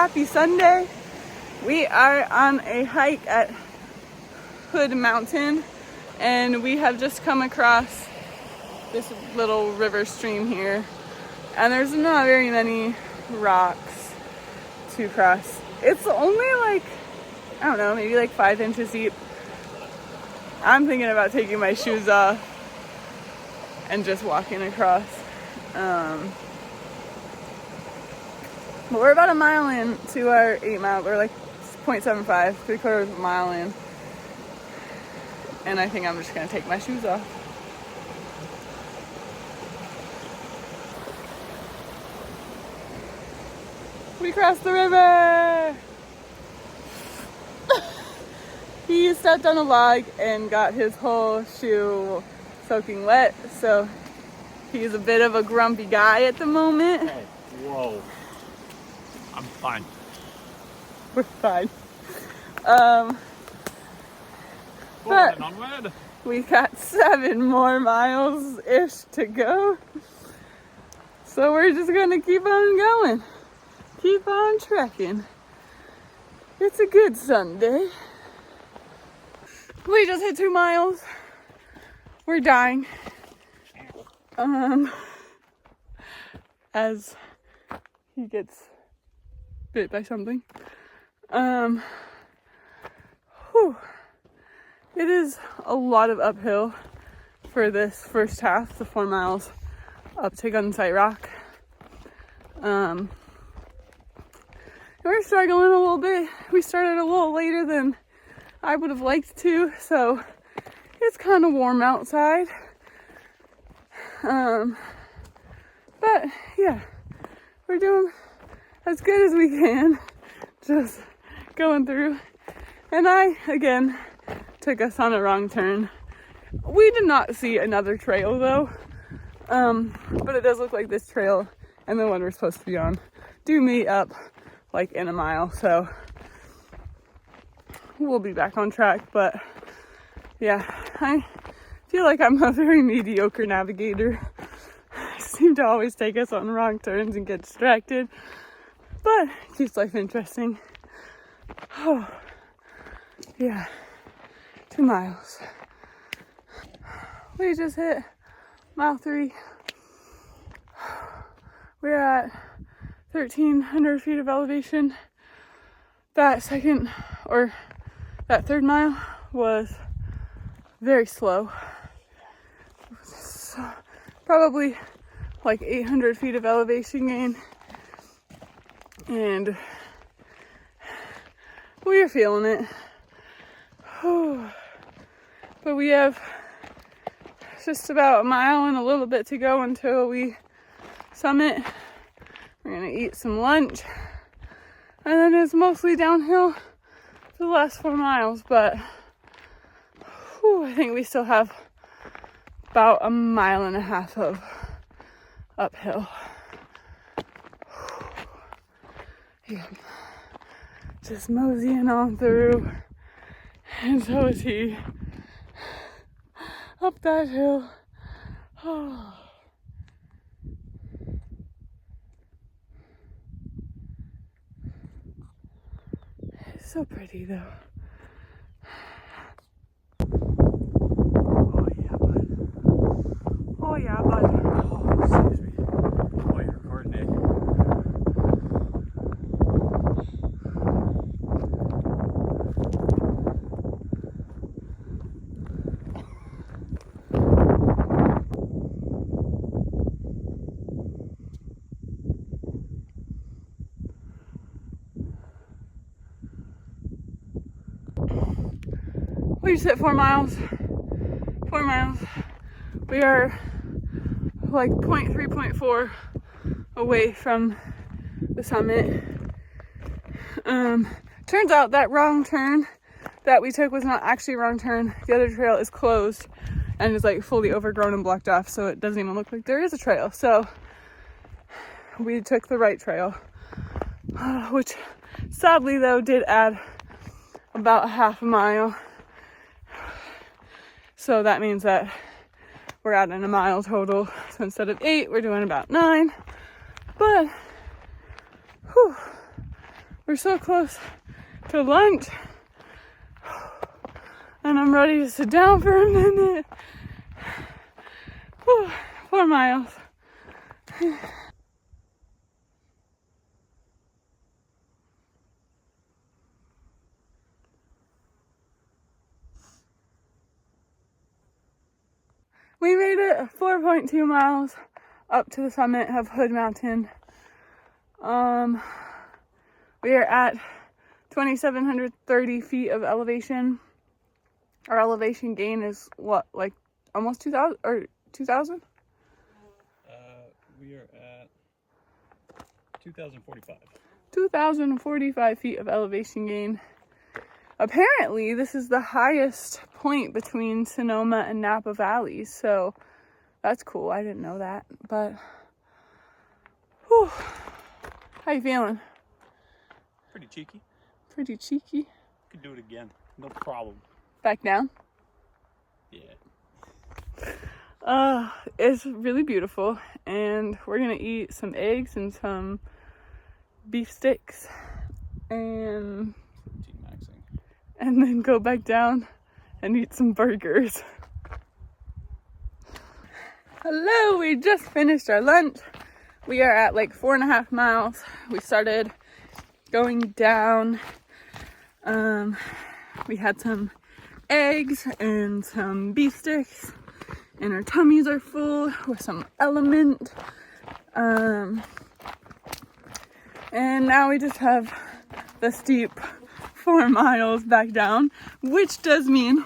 happy Sunday. We are on a hike at Hood Mountain, and we have just come across this little river stream here, and there's not very many rocks to cross. It's only like, I don't know, maybe like 5 inches deep. I'm thinking about taking my shoes off and just walking across. But we're about a mile in to our 8 mile. We're like 0.75, 3/4 of a mile in. And I think I'm just gonna take my shoes off. We crossed the river! He stepped on a log and got his whole shoe soaking wet, so he's a bit of a grumpy guy at the moment. Oh, whoa. I'm fine. We're fine. But we got 7 more miles-ish to go. So we're just gonna keep on going. Keep on trekking. It's a good Sunday. We just hit 2 miles. We're dying. As he gets bit by something. It is a lot of uphill for this first half, the 4 miles up to Gunsight Rock. We're struggling a little bit. We started a little later than I would have liked to, so it's kind of warm outside. But yeah, we're doing as good as we can, just going through. And I, again, took us on a wrong turn. We did not see another trail though, but it does look like this trail and the one we're supposed to be on do meet up like in a mile, so we'll be back on track. But yeah, I feel like I'm a very mediocre navigator. I seem to always take us on wrong turns and get distracted, but it keeps life interesting. Oh, yeah, 2 miles. We just hit mile 3. We're at 1,300 feet of elevation. That third mile was very slow. So, probably like 800 feet of elevation gain. And we are feeling it. But we have just about a mile and a little bit to go until we summit. We're gonna eat some lunch, and then it's mostly downhill for the last 4 miles, but I think we still have about a mile and a half of uphill. Yeah. Just moseying on through, and so is he. Up that hill. Oh. It's so pretty though. Oh yeah, bud. Oh yeah, bud. Oh, excuse me. Oh, you're recording it. We just hit 4 miles. 4 miles. We are like 0.3, 0.4 away from the summit. Turns out that wrong turn that we took was not actually a wrong turn. The other trail is closed and is like fully overgrown and blocked off, so it doesn't even look like there is a trail. So we took the right trail, which sadly though did add about half a mile. So that means that we're adding a mile total. So instead of 8, we're doing about 9. But We're so close to lunch. And I'm ready to sit down for a minute. Whew, 4 miles. We made it 4.2 miles up to the summit of Hood Mountain. We are at 2,730 feet of elevation. Our elevation gain is what, like almost 2,000 or 2,000? We are at 2,045. 2,045 feet of elevation gain. Apparently, this is the highest point between Sonoma and Napa Valleys, so that's cool. I didn't know that, but whew. How you feeling? Pretty cheeky. Pretty cheeky. Could do it again. No problem. Back down? Yeah. It's really beautiful, and we're gonna eat some eggs and some beef sticks and then go back down and eat some burgers. Hello, we just finished our lunch. We are at like 4.5 miles. We started going down. We had some eggs and some beef sticks, and our tummies are full with some Element. And now we just have the steep 4 miles back down, which does mean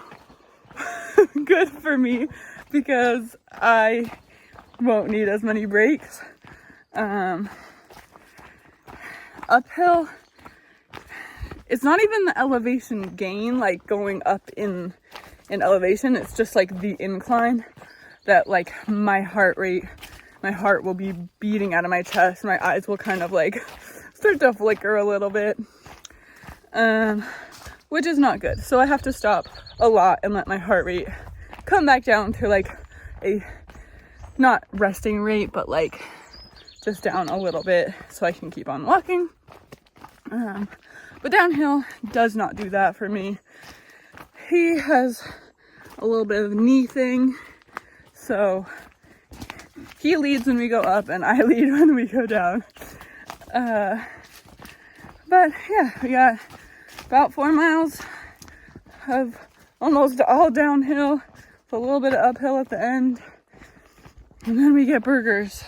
good for me because I won't need as many breaks. Uphill, it's not even the elevation gain, like going up in elevation. It's just like the incline that like my heart will be beating out of my chest. My eyes will kind of like start to flicker a little bit, which is not good. So I have to stop a lot and let my heart rate come back down to like a not resting rate, but like just down a little bit so I can keep on walking. But downhill does not do that for me. He has a little bit of a knee thing, so he leads when we go up and I lead when we go down. But yeah, we got about 4 miles of almost all downhill with a little bit of uphill at the end, and then we get burgers.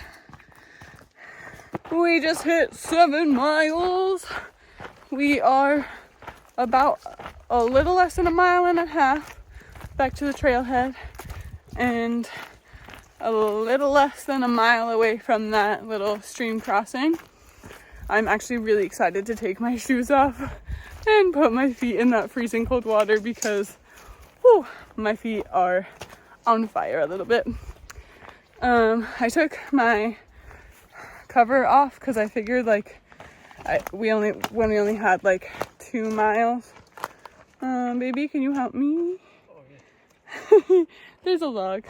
We just hit 7 miles. We are about a little less than 1.5 miles back to the trailhead, and a little less than 1 mile away from that little stream crossing. I'm actually really excited to take my shoes off and put my feet in that freezing cold water because whew, my feet are on fire a little bit. I took my cover off because I figured like when we only had like 2 miles. Baby, can you help me? Oh, yeah. There's a log.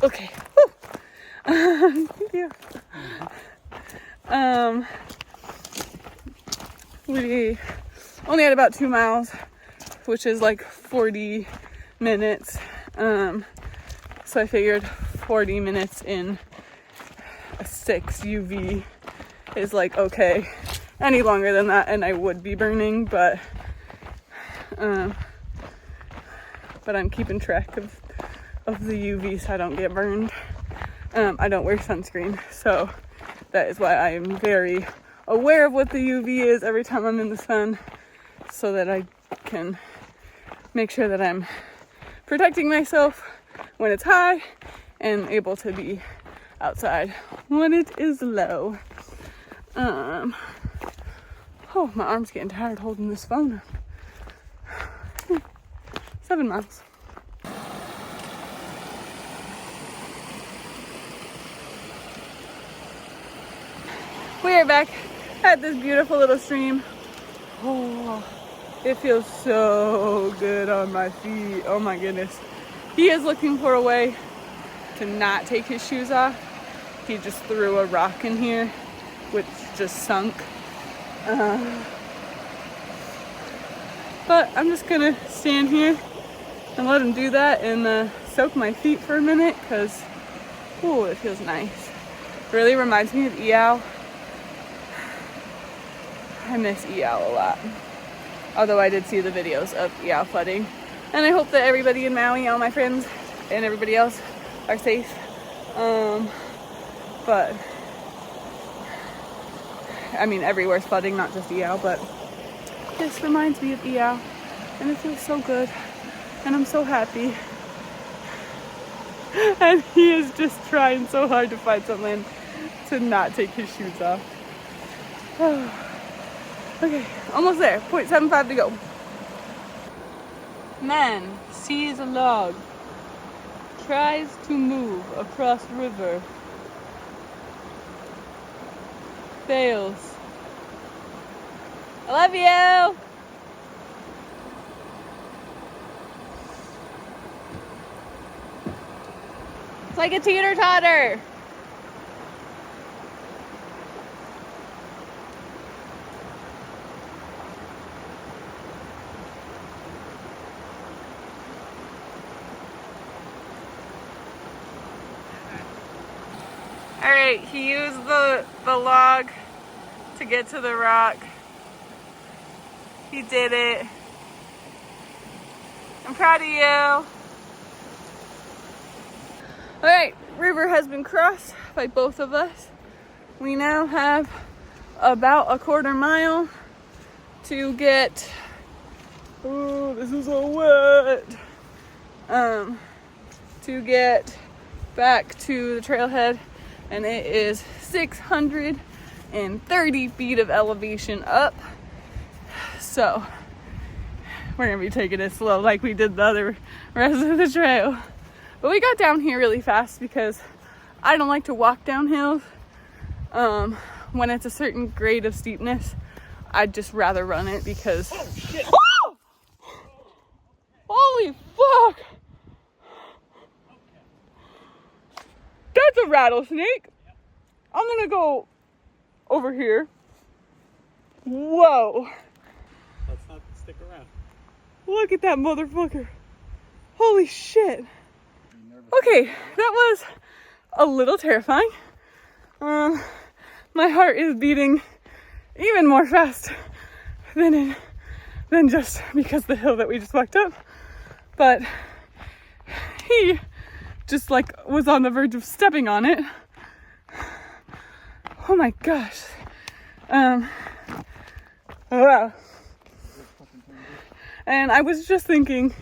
Okay. Thank you. We only had about 2 miles, which is like 40 minutes. So I figured 40 minutes in a 6 UV is like okay. Any longer than that and I would be burning, but I'm keeping track of the UV so I don't get burned. I don't wear sunscreen, so that is why I am very aware of what the UV is every time I'm in the sun, so that I can make sure that I'm protecting myself when it's high and able to be outside when it is low. Oh, my arm's getting tired holding this phone up. 7 miles. We are back at this beautiful little stream. Oh, it feels so good on my feet. Oh my goodness. He is looking for a way to not take his shoes off he just threw a rock in here, which just sunk. But I'm just gonna stand here and let him do that and soak my feet for a minute, because, ooh, it feels nice. Really reminds me of Eow. I miss Eow a lot. Although I did see the videos of Eow flooding. And I hope that everybody in Maui, all my friends, and everybody else are safe. But, I mean, everywhere's flooding, not just Eow, but this reminds me of Eow. And it feels so good. And I'm so happy. And he is just trying so hard to find something to not take his shoes off. Okay, almost there. 0.75 to go. Man sees a log, tries to move across river, fails. I love you! It's like a teeter-totter. Alright, he used the log to get to the rock. He did it. I'm proud of you. Alright, river has been crossed by both of us. We now have about a quarter mile to get, oh, this is so wet, to get back to the trailhead, and it is 630 feet of elevation up. So we're gonna be taking it slow like we did the other rest of the trail. But we got down here really fast because I don't like to walk down hills. When it's a certain grade of steepness, I'd just rather run it because... Oh, shit. Oh! Holy fuck! That's a rattlesnake! I'm gonna go over here. Whoa! Let's not stick around. Look at that motherfucker. Holy shit. Okay, that was a little terrifying. My heart is beating even more fast than just because the hill that we just walked up. But he just like was on the verge of stepping on it. Oh my gosh. Wow. And I was just thinking,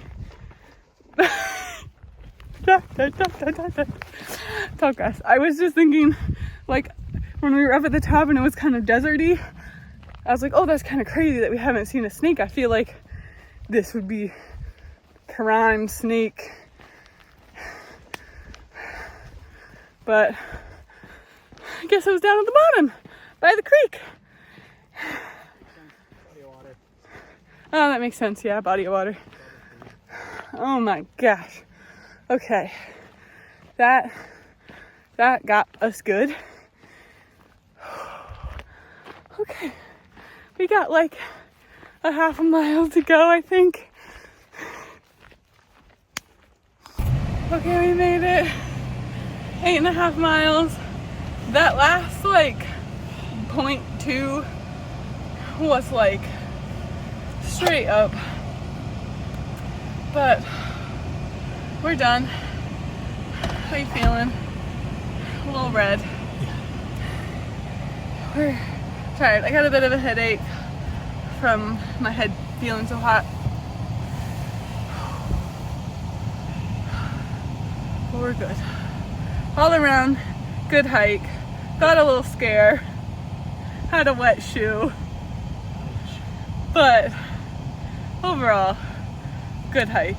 Tallgrass. I was just thinking, like, when we were up at the top and it was kind of deserty, I was like, oh, that's kind of crazy that we haven't seen a snake. I feel like this would be prime snake. But I guess it was down at the bottom by the creek. Body of water. Oh, that makes sense. Yeah, body of water. Oh my gosh. Okay. That got us good. Okay. We got like a half a mile to go, I think. Okay, we made it 8.5 miles. That last like 0.2 was like straight up. But we're done. How you feeling? A little red. We're tired. I got a bit of a headache from my head feeling so hot. But we're good. All around, good hike. Got a little scare. Had a wet shoe. But overall, good hike.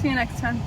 See you next time.